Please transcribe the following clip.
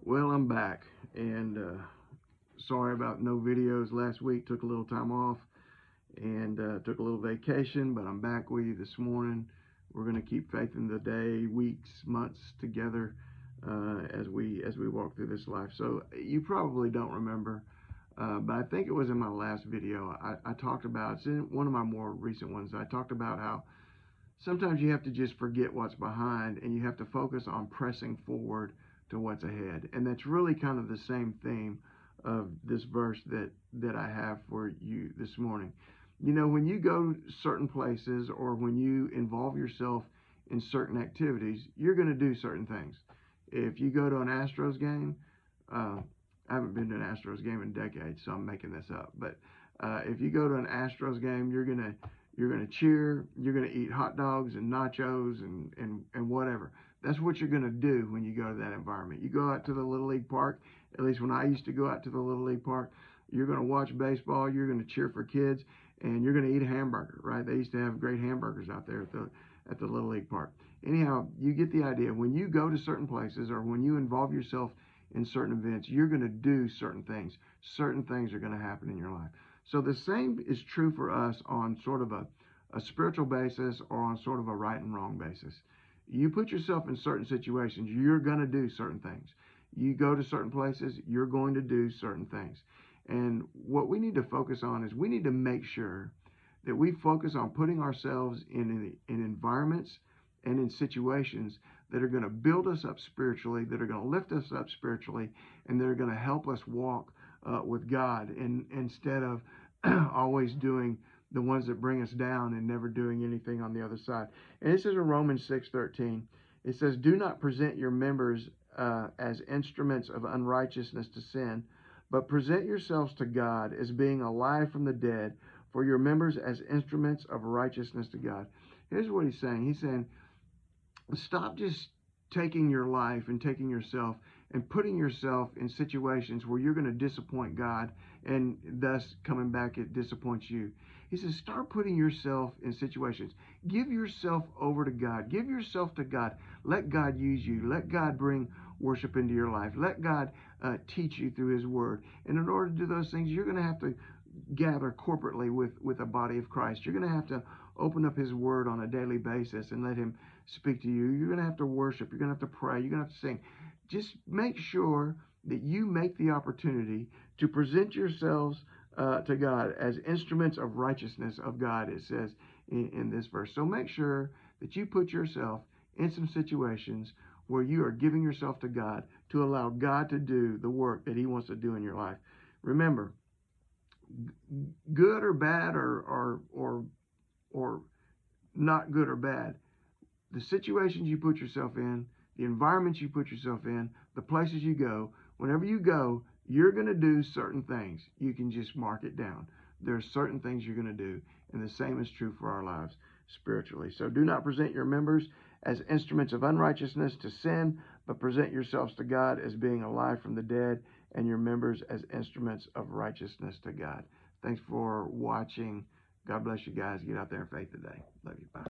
Well, I'm back, and sorry about no videos last week. Took a little time off and took a little vacation, but I'm back with you this morning. We're going to keep faith in the day, weeks, months together as we walk through this life. So you probably don't remember, but I think it was in my last video. I talked about, it's in one of my more recent ones. I talked about how sometimes you have to just forget what's behind and you have to focus on pressing forward to what's ahead. And that's really kind of the same theme of this verse that I have for you this morning. You know, when you go certain places or when you involve yourself in certain activities, you're going to do certain things. If you go to an Astros game, I haven't been to an Astros game in decades, so I'm making this up. But if you go to an Astros game, you're gonna cheer, you're gonna eat hot dogs and nachos and whatever. That's what you're gonna do when you go to that environment. You go out to the Little League Park, at least when I used to go out to the Little League Park, you're gonna watch baseball, you're gonna cheer for kids, and you're gonna eat a hamburger, right? They used to have great hamburgers out there at the Little League Park. Anyhow, you get the idea. When you go to certain places or when you involve yourself in certain events, you're gonna do certain things. Certain things are gonna happen in your life. So the same is true for us on sort of a spiritual basis or on sort of a right and wrong basis. You put yourself in certain situations, you're going to do certain things. You go to certain places, you're going to do certain things. And what we need to focus on is we need to make sure that we focus on putting ourselves in environments and in situations that are going to build us up spiritually, that are going to lift us up spiritually, and that are going to help us walk with God, and instead of always doing the ones that bring us down and never doing anything on the other side. And this is in Romans 6:13. It says, "Do not present your members as instruments of unrighteousness to sin, but present yourselves to God as being alive from the dead, for your members as instruments of righteousness to God." Here's what he's saying. He's saying, stop just taking your life and taking yourself and putting yourself in situations where you're going to disappoint God, and thus coming back it disappoints you. He says, start putting yourself in situations. Give yourself over to God. Give yourself to God. Let God use you. Let God bring worship into your life. Let God teach you through his word. And in order to do those things, you're going to have to gather corporately with a body of Christ. You're going to have to open up his word on a daily basis and let him speak to you. You're going to have to worship. You're going to have to pray. You're going to have to sing. Just make sure that you make the opportunity to present yourselves to God as instruments of righteousness of God, it says in this verse. So make sure that you put yourself in some situations where you are giving yourself to God to allow God to do the work that he wants to do in your life. Remember, good or bad or not good or bad, the situations you put yourself in, the environments you put yourself in, the places you go, whenever you go, you're going to do certain things. You can just mark it down. There are certain things you're going to do, and the same is true for our lives spiritually. So do not present your members as instruments of unrighteousness to sin, but present yourselves to God as being alive from the dead, and your members as instruments of righteousness to God. Thanks for watching. God bless you guys. Get out there in faith today. Love you. Bye.